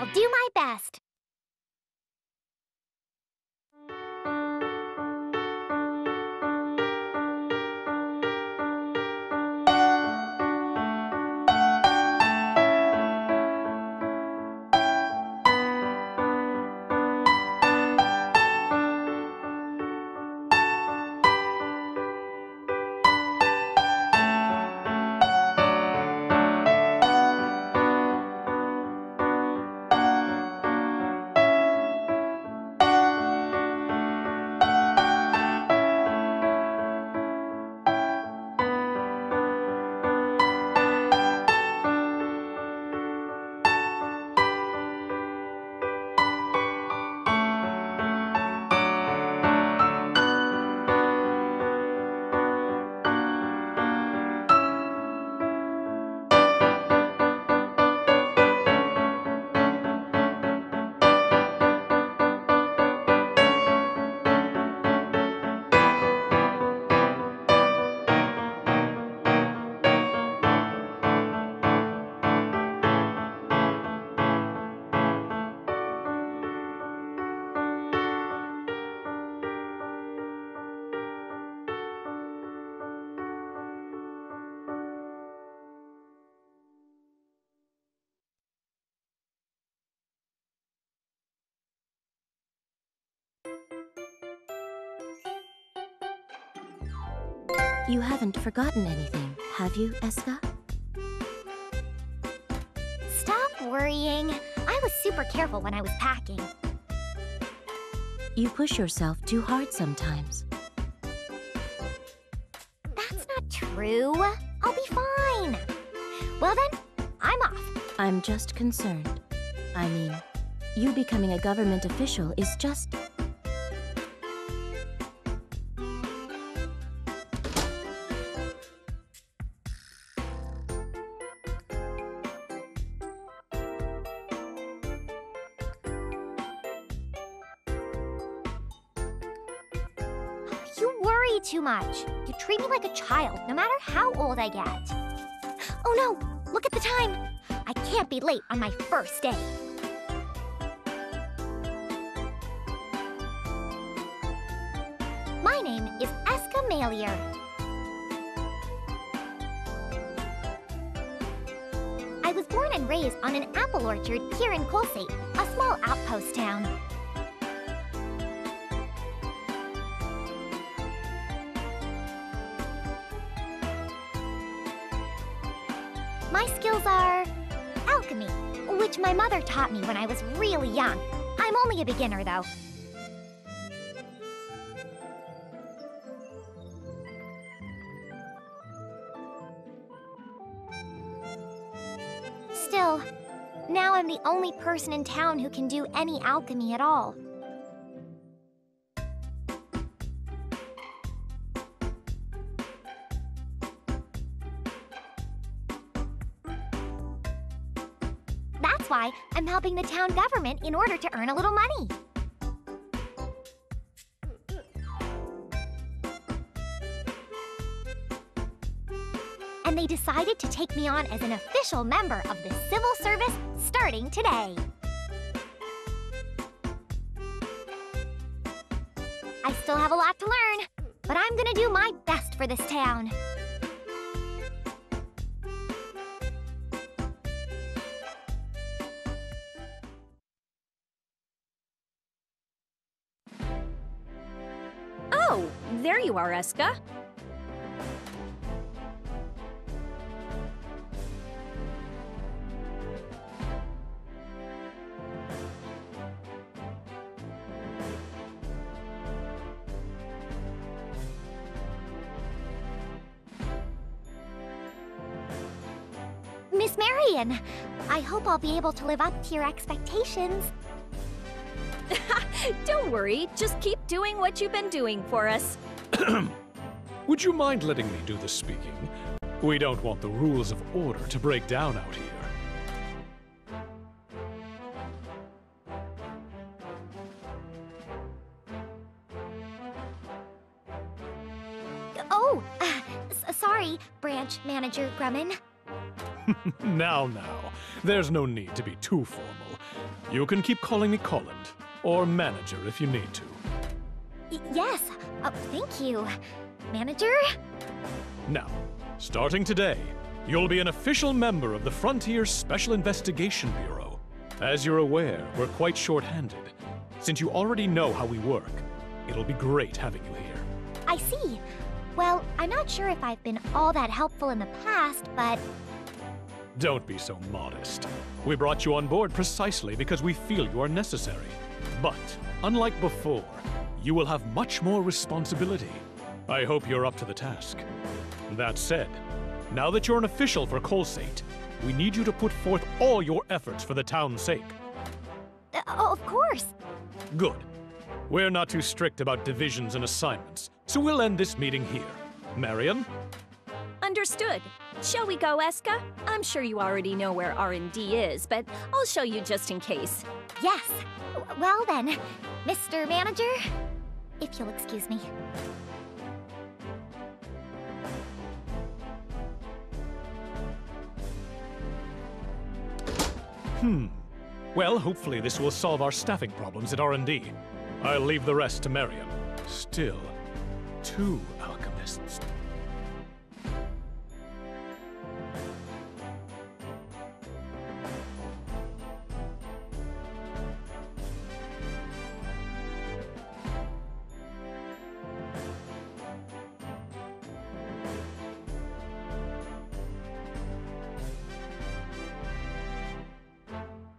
I'll do my best. You haven't forgotten anything, have you, Escha? Stop worrying. I was super careful when I was packing. You push yourself too hard sometimes. That's not true. I'll be fine. Well then, I'm off. I'm just concerned. I mean, you becoming a government official is just... You worry too much. You treat me like a child, no matter how old I get. Oh no! Look at the time! I can't be late on my first day. My name is Escha Logy. I was born and raised on an apple orchard here in Kolsate, a small outpost town. My skills are alchemy, which my mother taught me when I was really young. I'm only a beginner, though. Still, now I'm the only person in town who can do any alchemy at all. That's why I'm helping the town government in order to earn a little money. And they decided to take me on as an official member of the civil service starting today. I still have a lot to learn, but I'm gonna do my best for this town. Oh, there you are, Escha. Miss Marion, I hope I'll be able to live up to your expectations. Don't worry, just keep doing what you've been doing for us. Would you mind letting me do the speaking? We don't want the rules of order to break down out here. Oh, sorry, Branch Manager Grumman. Now, there's no need to be too formal. You can keep calling me Colland, or manager if you need to. Yes. Oh, thank you. Manager? Now, starting today, you'll be an official member of the Frontier Special Investigation Bureau. As you're aware, we're quite short-handed. Since you already know how we work, it'll be great having you here. I see. Well, I'm not sure if I've been all that helpful in the past, but... Don't be so modest. We brought you on board precisely because we feel you are necessary. But, unlike before, you will have much more responsibility. I hope you're up to the task. That said, now that you're an official for Colsate, we need you to put forth all your efforts for the town's sake. Oh, of course. Good. We're not too strict about divisions and assignments, so we'll end this meeting here. Marion? Understood. Shall we go, Escha? I'm sure you already know where R&D is, but I'll show you just in case. Yes. Well then, Mr. Manager, if you'll excuse me. Well, hopefully this will solve our staffing problems at R&D. I'll leave the rest to Marion. Still, 2 alchemists.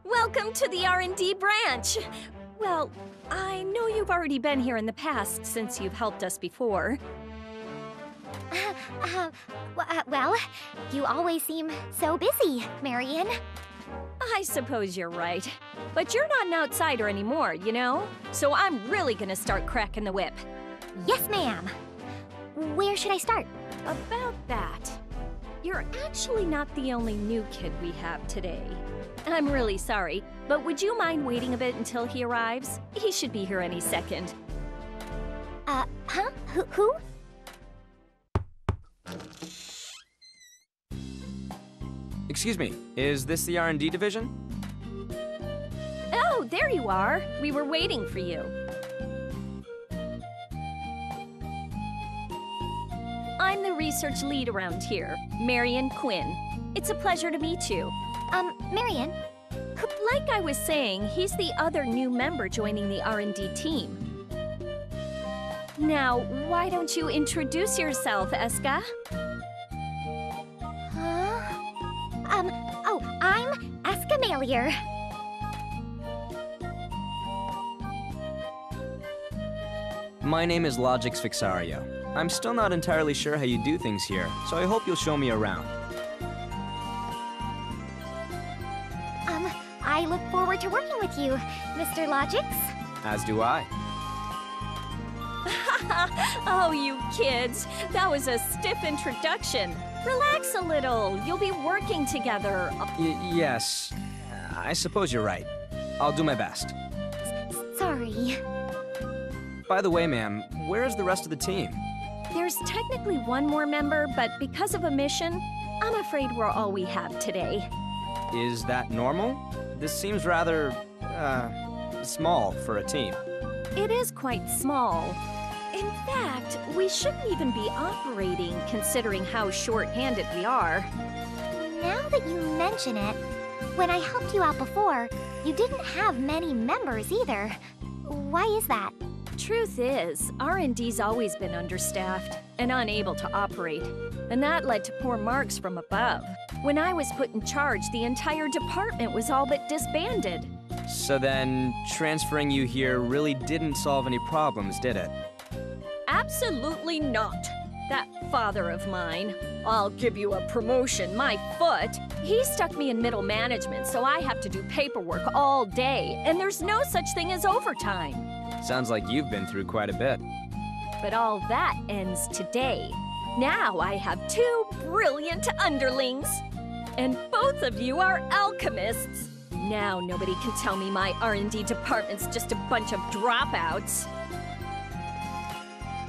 Welcome to the R&D branch! Well, I know you've already been here in the past since you've helped us before. Well, you always seem so busy, Marion. I suppose you're right. But you're not an outsider anymore, you know? So I'm really gonna start cracking the whip. Yes, ma'am. Where should I start? About that, you're actually not the only new kid we have today. I'm really sorry, but would you mind waiting a bit until he arrives? He should be here any second. Huh? Who? Excuse me, is this the R&D division? Oh, there you are. We were waiting for you. I'm the research lead around here, Marion Quinn. It's a pleasure to meet you. Marion? Like I was saying, he's the other new member joining the R&D team. Now, why don't you introduce yourself, Escha? Huh? Oh, I'm Escha Logy. My name is Logix Fixario. I'm still not entirely sure how you do things here, so I hope you'll show me around. I look forward to working with you, Mr. Logix. As do I. Oh, you kids. That was a stiff introduction. Relax a little. You'll be working together. Yes. I suppose you're right. I'll do my best. Sorry. By the way, ma'am, where's the rest of the team? There's technically one more member, but because of a mission, I'm afraid we're all we have today. Is that normal? This seems rather, small for a team. It is quite small. In fact, we shouldn't even be operating considering how short-handed we are. Now that you mention it, when I helped you out before, you didn't have many members either. Why is that? Truth is, R&D's always been understaffed and unable to operate, and that led to poor marks from above. When I was put in charge, the entire department was all but disbanded. So then, transferring you here really didn't solve any problems, did it? Absolutely not. That father of mine, I'll give you a promotion, my foot, he stuck me in middle management, so I have to do paperwork all day, and there's no such thing as overtime. Sounds like you've been through quite a bit. But all that ends today. Now I have 2 brilliant underlings. And both of you are alchemists. Now nobody can tell me my R&D department's just a bunch of dropouts.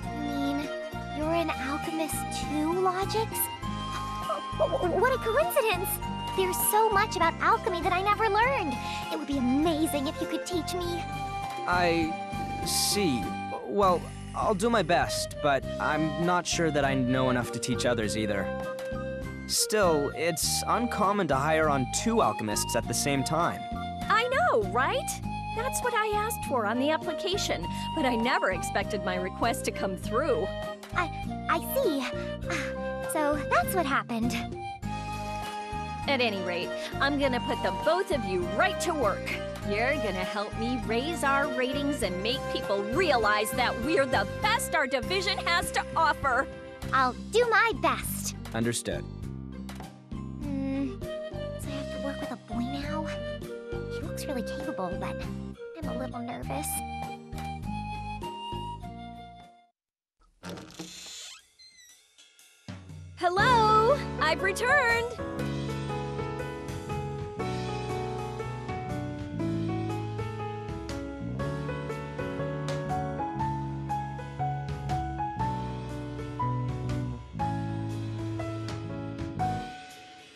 You mean you're an alchemist too, Logix? What a coincidence! There's so much about alchemy that I never learned. It would be amazing if you could teach me. I see. Well, I'll do my best, but I'm not sure that I know enough to teach others either. Still, it's uncommon to hire on 2 alchemists at the same time. I know, right? That's what I asked for on the application, but I never expected my request to come through. I see. So that's what happened. At any rate, I'm gonna put the both of you right to work. You're gonna help me raise our ratings and make people realize that we're the best our division has to offer. I'll do my best. Understood. So I have to work with a boy now? He looks really capable, but I'm a little nervous. Hello! I've returned!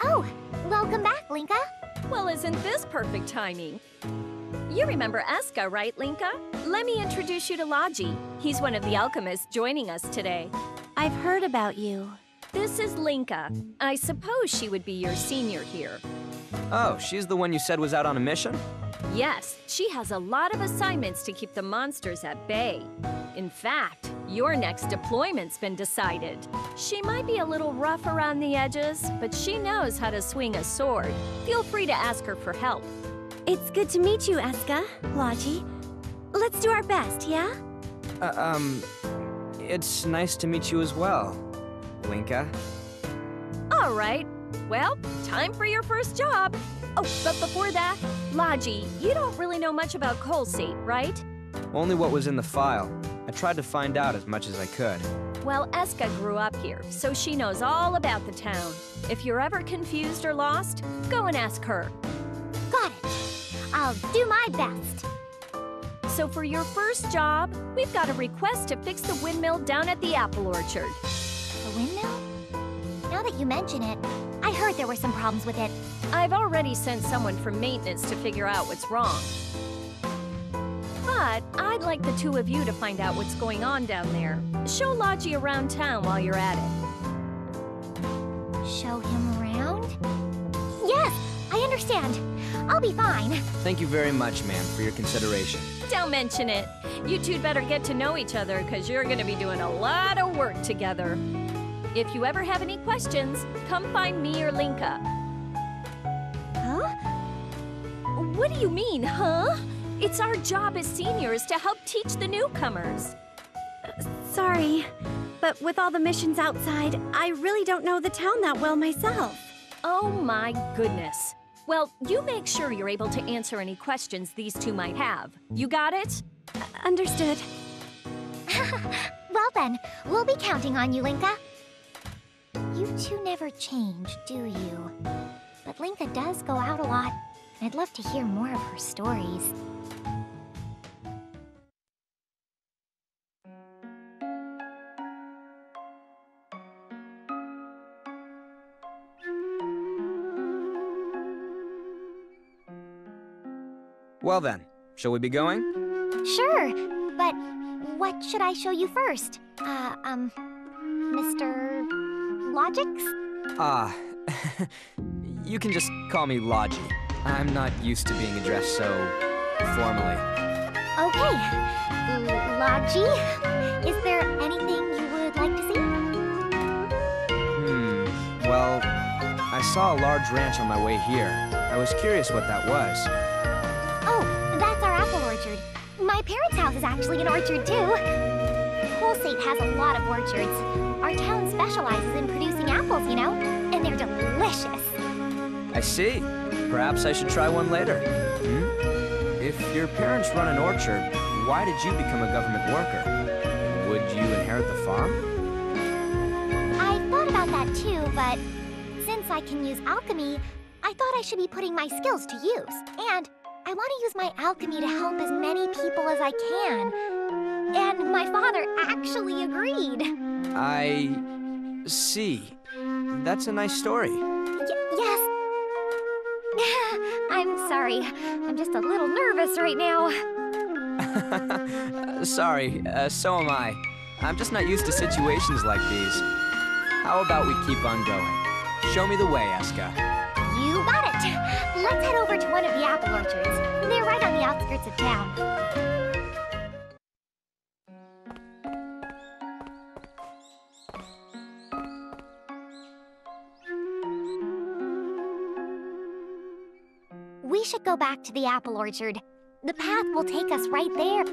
Oh, welcome back, Linka. Well, isn't this perfect timing? You remember Escha, right, Linka? Let me introduce you to Logy. He's one of the alchemists joining us today. I've heard about you. This is Linka. I suppose she would be your senior here. Oh, she's the one you said was out on a mission? Yes, she has a lot of assignments to keep the monsters at bay. In fact, your next deployment's been decided. She might be a little rough around the edges, but she knows how to swing a sword. Feel free to ask her for help. It's good to meet you, Escha Logy. Let's do our best, yeah? It's nice to meet you as well, Linka. All right. Well, time for your first job. Oh, but before that, Logy, you don't really know much about Colsate, right? Only what was in the file. I tried to find out as much as I could. Well, Escha grew up here, so she knows all about the town. If you're ever confused or lost, go and ask her. Got it. I'll do my best. So for your first job, we've got a request to fix the windmill down at the apple orchard. The windmill? Now that you mention it, I heard there were some problems with it. I've already sent someone from maintenance to figure out what's wrong. But I'd like the 2 of you to find out what's going on down there. Show Logy around town while you're at it. Show him around? Yes, I understand. I'll be fine. Thank you very much, ma'am, for your consideration. Don't mention it. You 2 better get to know each other, because you're going to be doing a lot of work together. If you ever have any questions, come find me or Linka. Huh? What do you mean, huh? It's our job as seniors to help teach the newcomers. Sorry, but with all the missions outside, I really don't know the town that well myself. Oh my goodness. Well, you make sure you're able to answer any questions these 2 might have. You got it? Understood. Well then, we'll be counting on you, Linka. You 2 never change, do you? But Linka does go out a lot, and I'd love to hear more of her stories. Well then, shall we be going? Sure, but what should I show you first? Mr. Logics? You can just call me Logy. I'm not used to being addressed so formally. Okay. Logy, is there anything you would like to see? Well, I saw a large ranch on my way here. I was curious what that was. Oh, that's our apple orchard. My parents' house is actually an orchard, too. Colsate has a lot of orchards. Our town specializes in producing apples, you know? And they're delicious. I see. Perhaps I should try one later. If your parents run an orchard, why did you become a government worker? Would you inherit the farm? I thought about that, too, but since I can use alchemy, I thought I should be putting my skills to use. And I want to use my alchemy to help as many people as I can. And my father actually agreed. I see. That's a nice story. Yes. I'm sorry. I'm just a little nervous right now. Sorry, so am I. I'm just not used to situations like these. How about we keep on going? Show me the way, Escha. You got it. Let's head over to one of the apple orchards. They're right on the outskirts of town. We should go back to the apple orchard. The path will take us right there.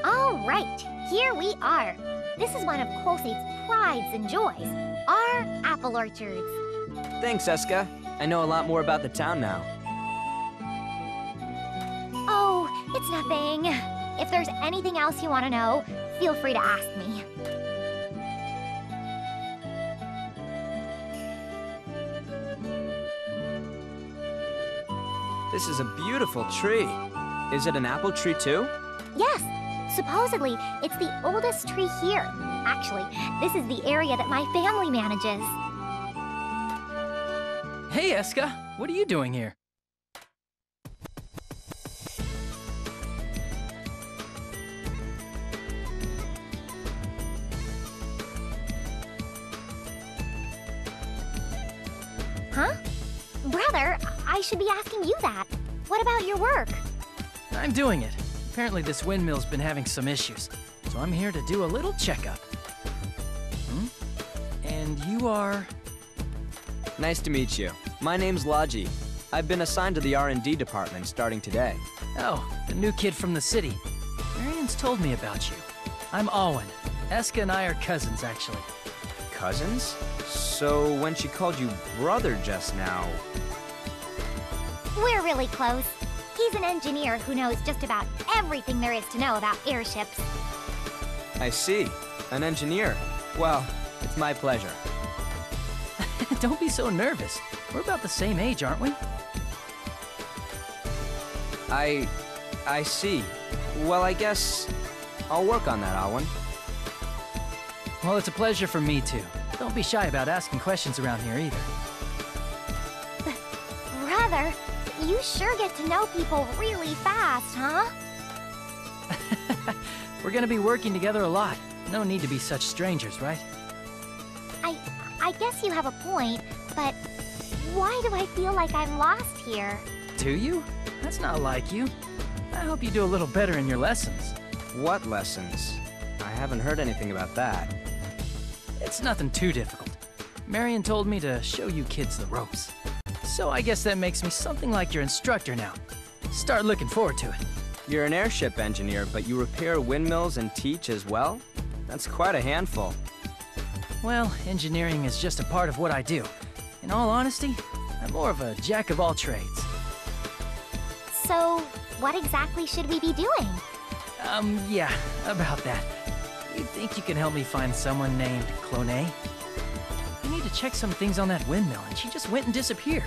All right, here we are. This is one of Colsate's prides and joys, our apple orchards. Thanks, Escha. I know a lot more about the town now. Oh, it's nothing. If there's anything else you want to know, feel free to ask me. This is a beautiful tree. Is it an apple tree too? Yes, supposedly it's the oldest tree here. Actually, this is the area that my family manages. Hey, Escha, what are you doing here? Huh? Brother, I should be asking you that. What about your work? I'm doing it. Apparently this windmill's been having some issues, so I'm here to do a little checkup. And you are... Nice to meet you. My name's Logy. I've been assigned to the R&D department starting today. Oh, the new kid from the city. Marian's told me about you. I'm Owen. Escha and I are cousins, actually. Cousins? So when she called you brother just now... We're really close. He's an engineer who knows just about everything there is to know about airships. I see. An engineer. Well, it's my pleasure. Don't be so nervous. We're about the same age, aren't we? I see. Well, I guess I'll work on that, Owen. Well, it's a pleasure for me, too. Don't be shy about asking questions around here, either. Brother, you sure get to know people really fast, huh? We're gonna be working together a lot. No need to be such strangers, right? I guess you have a point, but why do I feel like I'm lost here? Do you? That's not like you. I hope you do a little better in your lessons. What lessons? I haven't heard anything about that. It's nothing too difficult. Marian told me to show you kids the ropes. So I guess that makes me something like your instructor now. Start looking forward to it. You're an airship engineer, but you repair windmills and teach as well? That's quite a handful. Well, engineering is just a part of what I do. In all honesty, I'm more of a jack of all trades. So, what exactly should we be doing? Yeah, about that. You think you can help me find someone named Clone? I need to check some things on that windmill, and she just went and disappeared.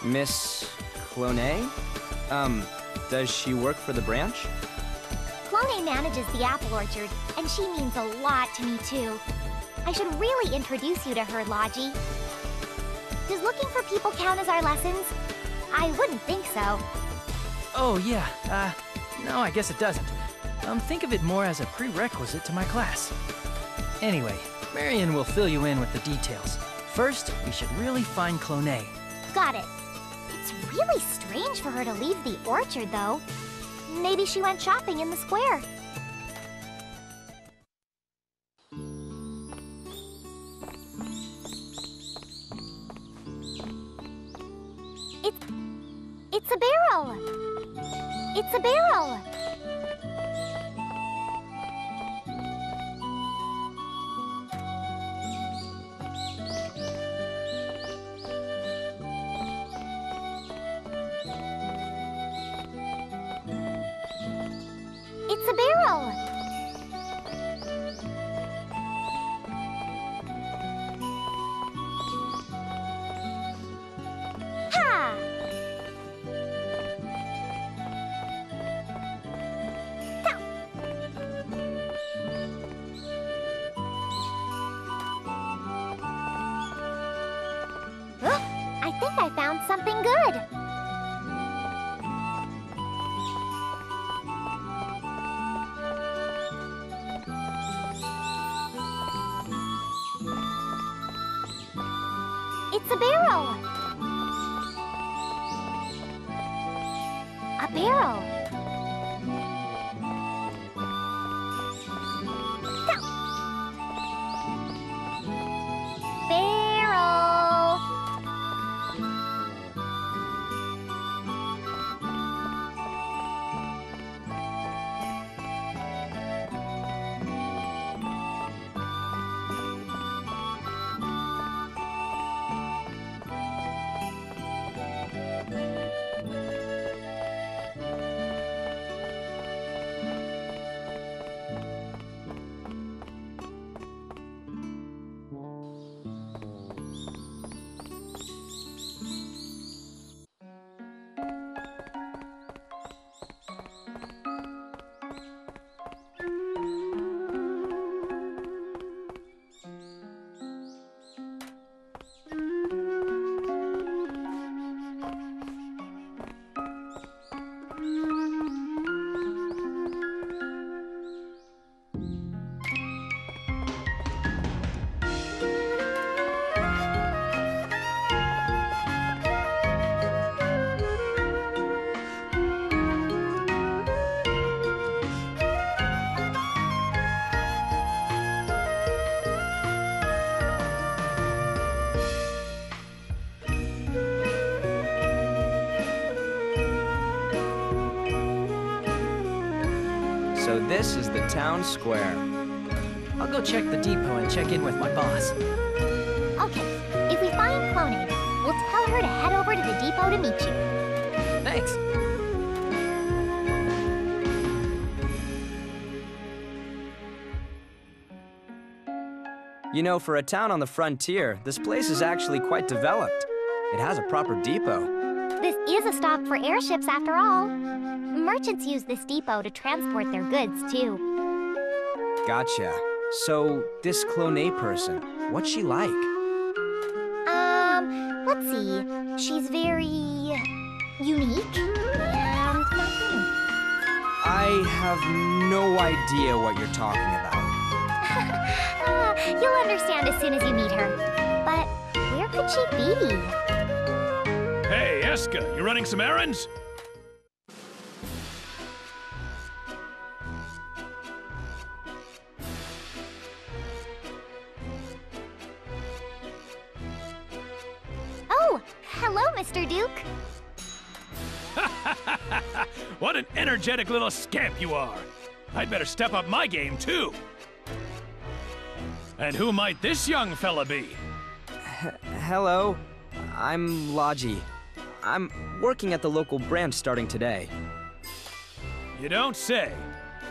Miss Clone? Does she work for the branch? Clone manages the apple orchard, and she means a lot to me, too. I should really introduce you to her, Logy. Does looking for people count as our lessons? I wouldn't think so. Oh, yeah, no, I guess it doesn't. Think of it more as a prerequisite to my class. Anyway, Marion will fill you in with the details. First, we should really find Cloné. Got it. It's really strange for her to leave the orchard, though. Maybe she went shopping in the square. It's a barrel! It's a barrel! It's a barrel! Ha! I think I found something good. It's a barrel. A barrel. Barrel. So this is the town square. I'll go check the depot and check in with my boss. Okay, if we find Cloné, we'll tell her to head over to the depot to meet you. Thanks. You know, for a town on the frontier, this place is actually quite developed. It has a proper depot. This is a stop for airships after all. Merchants use this depot to transport their goods, too. Gotcha. So, this Cloné person, what's she like? Let's see. She's very unique and nothing. I have no idea what you're talking about. You'll understand as soon as you meet her. But where could she be? Hey, Escha, you running some errands? Oh, hello, Mr. Duke. What an energetic little scamp you are! I'd better step up my game, too. And who might this young fella be? Hello, I'm Logy. I'm working at the local branch starting today. You don't say.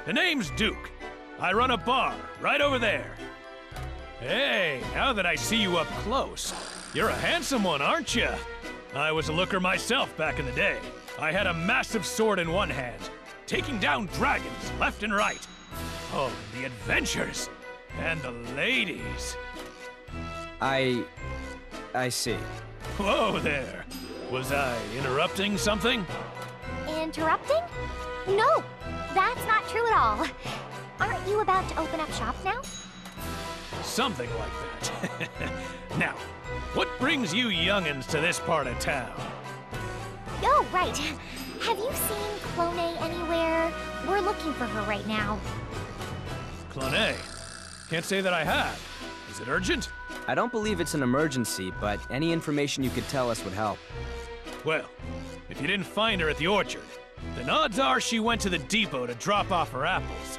The name's Duke. I run a bar right over there. Hey, now that I see you up close, you're a handsome one, aren't you? I was a looker myself back in the day. I had a massive sword in one hand, taking down dragons left and right. Oh, the adventures! And the ladies. I see. Whoa there. Was I interrupting something? Interrupting? No, That's not true at all. Aren't you about to open up shop now? Something like that. Now, what brings you youngins to this part of town? Oh, right. Have you seen Clone anywhere? We're looking for her right now. Clone? Can't say that I have. Is it urgent? I don't believe it's an emergency, but any information you could tell us would help. Well, if you didn't find her at the orchard, then odds are she went to the depot to drop off her apples.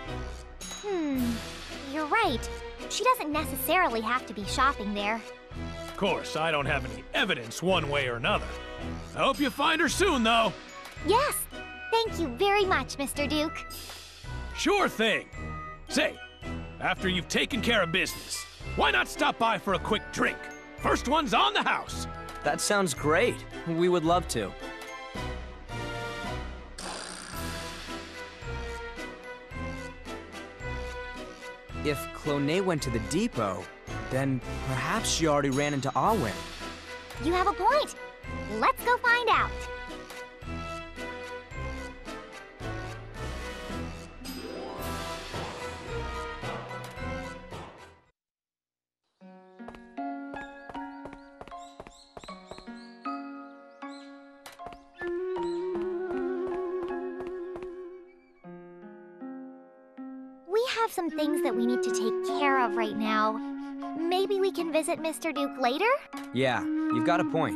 You're right. She doesn't necessarily have to be shopping there. Of course, I don't have any evidence one way or another. I hope you find her soon, though. Yes. Thank you very much, Mr. Duke. Sure thing. Say, after you've taken care of business, why not stop by for a quick drink? First one's on the house. That sounds great. We would love to. If Clone went to the depot, then perhaps she already ran into Alwyn. You have a point. Let's go find out. We have some things that we need to take care of right now. Maybe we can visit Mr. Duke later? Yeah, you've got a point.